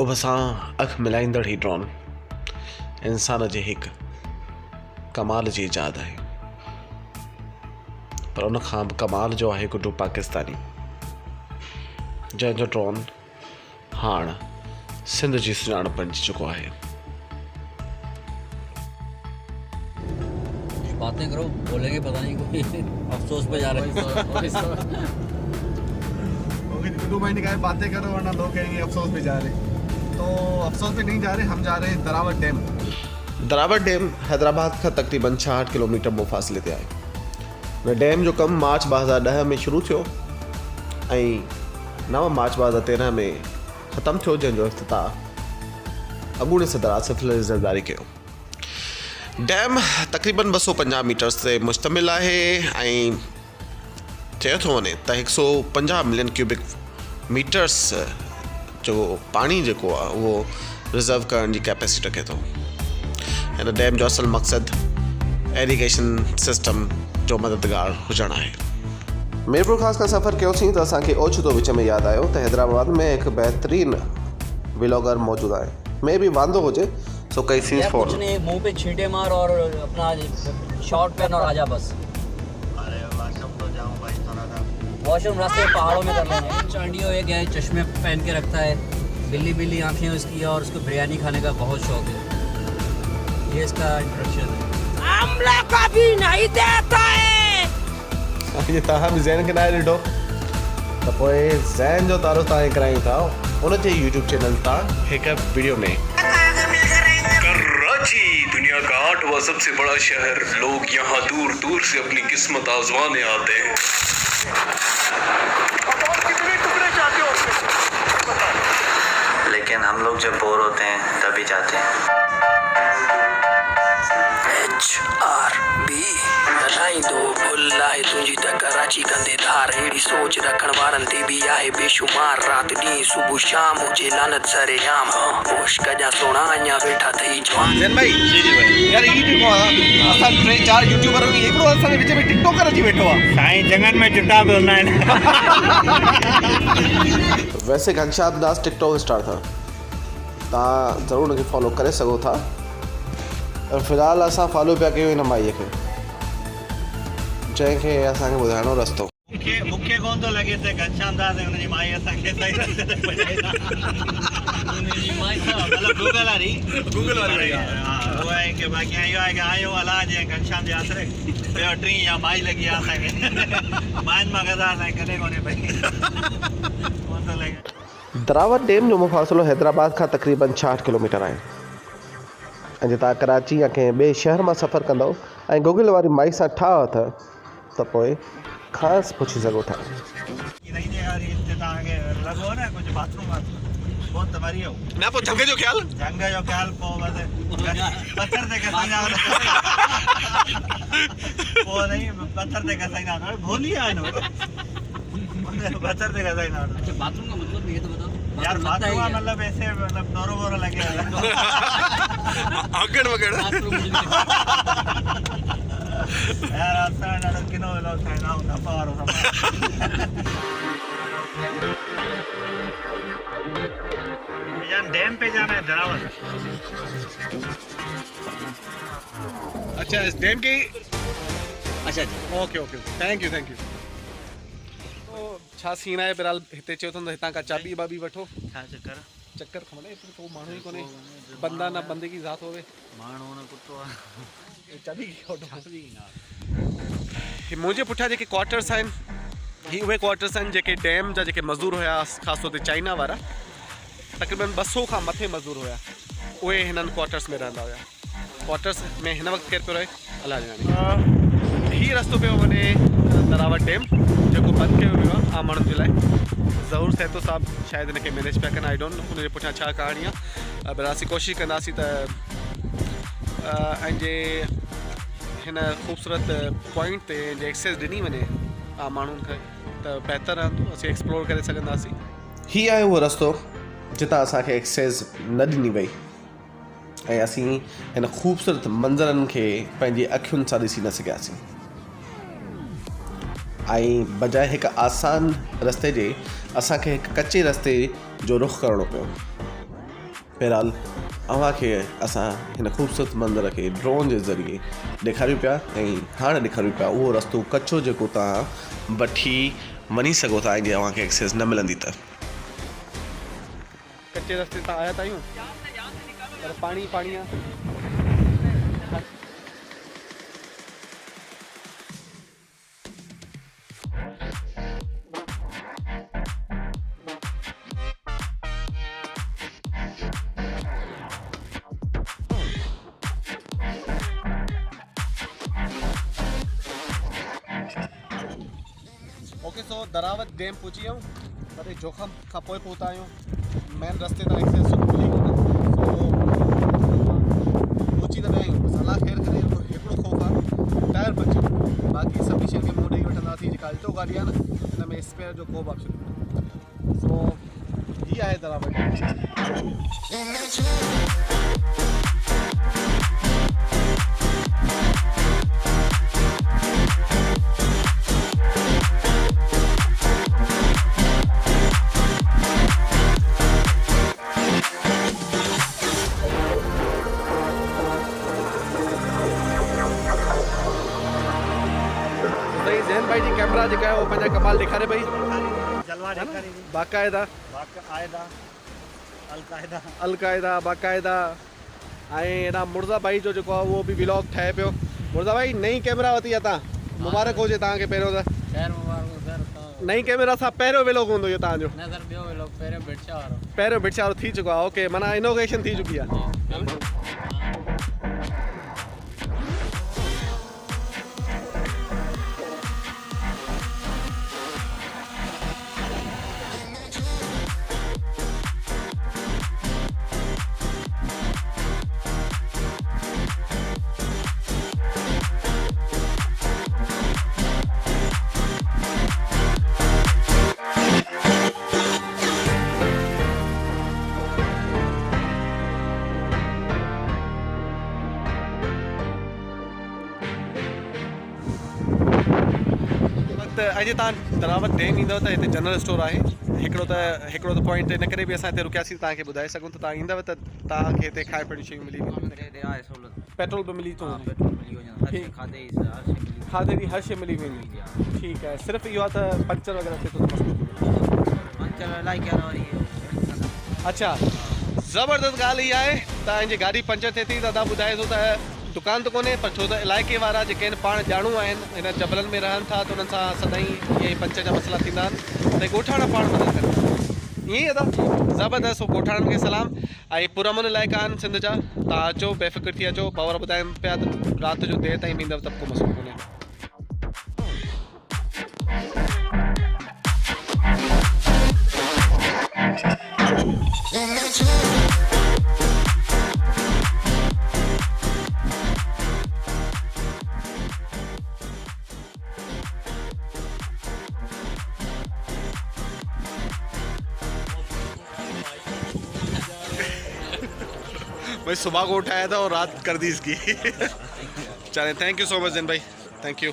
उब सां अखि मिलाईंदड़ ही ड्रोन इंसान जे हिकु कमाल जी इजाद आहे, पर उन खां बि कमाल जो आहे गुड्डू पाकिस्तानी, जंहिंजो ड्रोन हाणे सिंध जी सुञाणप बणिजी चुको आहे। बातें करो, बोलेंगे पता नहीं कोई अफसोस पे जा रहे हैं। गुड्डू भाई ने कहा बातें करो वरना लोग कहेंगे अफसोस पे जा रहे हैं। तो अफसोस पे नहीं जा रहे, हम जा रहे हैं दरावत डैम। दरावत डैम हैदराबाद खां तक़रीबन 66 किलोमीटर मुफ़ासिले ते आहे। हुन डैम जो कमु मार्च 2010 में शुरू थियो ऐं 9 मार्च 2013 में ख़तमु थियो, जंहिंजो इफ़्तिताह अॻूणे सदर आसिफ अली ज़रदारी कयो। डैम तक़रीबन 250 मीटर्स ते मुश्तमिल आहे ऐं चयो थो वञे त 150 मिलियन क्यूबिक मीटर्स जो पाणी जेको आहे उहो रिज़र्व करण जी कैपेसिटी रखे थो। हिन डैम जो असल मक़सदु एरीगेशन सिस्टम जो मददगार हुजणु आहे। मीरपुर ख़ासि खां सफ़र कयोसीं त असांखे ओचितो विच में यादि आयो त हैदराबाद में हिकु बहितरीन व्लॉगर मौजूदु आहे। मे बि वांदो हुजे सो कई सीन्स फॉर कुछ नहीं, मुंह पे छींटे मार और अपना शॉर्ट पहन और आजा बस। अरे वॉशरूम तो जाऊँ भाई, थोड़ा सा वॉशरूम रास्ते में पहाड़ों में कर लेंगे। चांडियो एक है, चश्मे पहन के रखता है, बिल्ली बिल्ली आंखें उसकी, और उसको बिरयानी खाने का बहुत शौक है। ये इसका इंट्रोडक्शन है। हमला कभी नहीं देता है। ये तव्हां बि ज़ैन खे न ॾिठो त पोइ ज़ैन जो तारो तव्हां करायूं था उन जे यूट्यूब चैनल तां हिकु वीडियो में। कराची दुनिया का 8वां सबसे बड़ा शहर, लोग यहाँ दूर दूर से अपनी किस्मत आजमाने आते हैं। लेकिन हम लोग जब बोर होते हैं तभी जाते हैं। HRB लाई दो बुल्लाई तुंहिंजी त कराची कंदे धार, अहिड़ी सोच रखण वारनि ते बि आहे बेशुमार। राति ॾींहुं सुबुह शाम हुजे लानत सरेआम, होश कजा सोना अञा वेठा थई जवान। जैन भाई जी भाई यार ई जेको आहे असां 3-4 यूट्यूबर हिकिड़ो असांजे विच में टिकटॉकर अची वेठो आहे। साईं जंगन में चिटा बि हूंदा आहिनि। वैसे घनश्याम दास टिकटॉक स्टार था, तव्हां ज़रूरु हुनखे फॉलो करे सघो था। और फ़िलहाल असां फॉलो पिया कयूं हिन माईअ खे, जंहिंखे असांखे ॿुधाइणो रस्तो। मूंखे कोन थो लॻे त घनश्याम दास ऐं हुनजी माई असांखे सही रस्ते ते पहुचाईंदा। मतिलबु गूगल वारी हा उहा आहे की बाक़ी इहो आहे की आहियूं अलाह जे घनश्याम जे आसरे, ॿियो टी या माई लॻी आहे असांखे। माइन मां गज़ा असांखे कॾहिं कोन्हे पई, कोन थो लॻे। दरावत डैम जो मुफ़ासिलो हैदराबाद खां तक़रीबन 66 किलोमीटर आहे ऐं जे तव्हां कराची या कंहिं ॿिए शहर मां सफ़र कंदव ऐं गूगल वारी माई सां ठाह अथव त पोइ ख़ासि पुछी सघो था। तव्हांखे लॻो न कुझु बाथरूम पोइ त वरी न पोइ जंग जो ख़्यालु पोइ बसि पथर ते घसाईंदा पोइ नहीं पत्थर ते घसाईंदा भोली आहे न पत्थर ते घसाईंदा। अच्छा, बाथरूम का मतलब ये तो बताओ यार बाथरूम का मतलब ऐसे मतलब नोरो वोरो लगे आगड़ वगड़ यार असां ॾाढो किनो लोग ठाहींदा आहियूं सफ़ा वारो यार डैम पे जाना है दरावत। अच्छा इस डैम के अच्छा ओके ओके थैंक यू छा सीन आहे। बहरहाल हिते चयो अथनि त हितां खां चाबी बाबी वठो, छा चक्कर खमणे को माण्हू ई कोन्हे, बंदा न बंदे की ज़ात होवे, माण्हू न कुतो आहे चाबी मुंहिंजे पुठियां जेके क्वार्टर्स आहिनि ही उहे क्वार्टर्स आहिनि जेके डैम जा जेके मज़दूर हुया ख़ासि तौर ते चाइना वारा, तक़रीबन 200 खां मथे मज़दूर हुया, उहे हिननि क्वार्टर्स में रहंदा हुया। क्वार्टर्स में हिन वक़्तु केरु पियो रहे अलाह ॼाणे। हीउ रस्तो पियो वञे दरावत डैम जेको बंदि कयो वियो आहे आम माण्हुनि जे लाइ। ज़हूर सैतो साहिबु शायदि हिनखे मैनेज पिया कनि, आई डोंट नो हुनजे पुठियां छा कहाणी आहे। बरासी कोशिशि कंदासीं त ऐं जे हिन ख़ूबसूरत पॉइंट ते जे एक्सेस ॾिनी वञे आम माण्हुनि खे त बहितर रहंदो, असीं एक्सप्लोर करे सघंदासीं। हीअ आहे उहो रस्तो जितां असांखे एक्सेस न ॾिनी वई ऐं असीं हिन ख़ूबसूरत मंज़रनि खे पंहिंजी अखियुनि सां ॾिसी न सघियासीं ऐं बजाए हिकु आसान रस्ते जे असांखे हिकु कचे रस्ते जो रुख़ करिणो पियो। बहरहाल अव्हां खे असां हिन ख़ूबसूरत मंदर खे ड्रोन जे ज़रिए ॾेखारियूं पिया ऐं हाणे ॾेखारियूं पिया उहो रस्तो कचो जेको तव्हां वठी वञी सघो था ऐं जे अव्हांखे एक्सेस न मिलंदी त कच्चे रास्ते तां आया था आहियूं पर पाणी पाणी आहे। ओके सो दरावत डैम पहुची वियूं पर जोखम खां पोइ पहुता आहियूं मेन रस्ते तां एक्सेस मिली कोन सो पहुची त विया आहियूं बसि अलाह ख़ैर करे हिकिड़ो ख़ौफ़ आहे टायर पंचर बाक़ी सभिनी शयुनि खे मोड़ ॾेई वठंदासीं जेका अल्टो गाॾी आहे न हिन में स्पेयर जो को बि ऑप्शन कोन्हे सो हीअ आहे दरावत डैम। जैन भाई जी कैमरा जेका है वो पंहिंजा कमाल ॾेखारे पई जलवा ॾेखारी बाक़ाइदा अलकायदा बाक़ाइदा ऐं हेॾा मुर्ज़ा भाई जो जेको आहे उहो बि व्लॉग ठाहे पियो। मुर्ज़ा भाई नई कैमरा वरिती आहे तव्हां मुबारक हुजे तव्हांखे पहिरियों त नई कैमरा सां पहिरियों व्लॉग हूंदो इहो तव्हांजो पहिरियों भिटशा वारो थी चुको आहे ओके माना इनोग्रेशन थी चुकी आहे। अॼु तव्हां दरावत डैम ईंदव त हिते जनरल स्टोर आहे हिकिड़ो त पॉइंट इन करे बि असां हिते रुकियासीं तव्हांखे ॿुधाए सघूं त तव्हां ईंदव त तव्हांखे हिते खाइण पीअण शयूं मिली वेंदियूं पेट्रोल बि मिली थो वञे खाधे जी हर शइ मिली वेंदी ठीकु आहे सिर्फ़ु इहो आहे त पंचर वग़ैरह थिए थो त अच्छा ज़बरदस्त ॻाल्हि इहा आहे तव्हांजी गाॾी पंचर थिए थी त तव्हां ॿुधाए थो त दुकान त कोन्हे पर छो त इलाइक़े वारा जेके आहिनि पाण ॼाणू आहिनि हिन जबलनि में रहनि था त उन्हनि सां सदाईं इहे ई पंचर जा मसइला थींदा आहिनि त ॻोठाणा पाण मदद कनि ईअं ई अदा ज़बरदस्त हो ॻोठाणनि खे सलाम ऐं पुरमन इलाइक़ा आहिनि सिंध जा तव्हां अचो बेफ़िक्र थी अचो बावर ॿुधाइनि पिया त राति जो देरि ताईं बि ईंदव त को मसइलो कोन्हे। भाई सुबह को उठाया था और रात कर दी इसकी चलें thank you so much Jain भाई थैंक यू।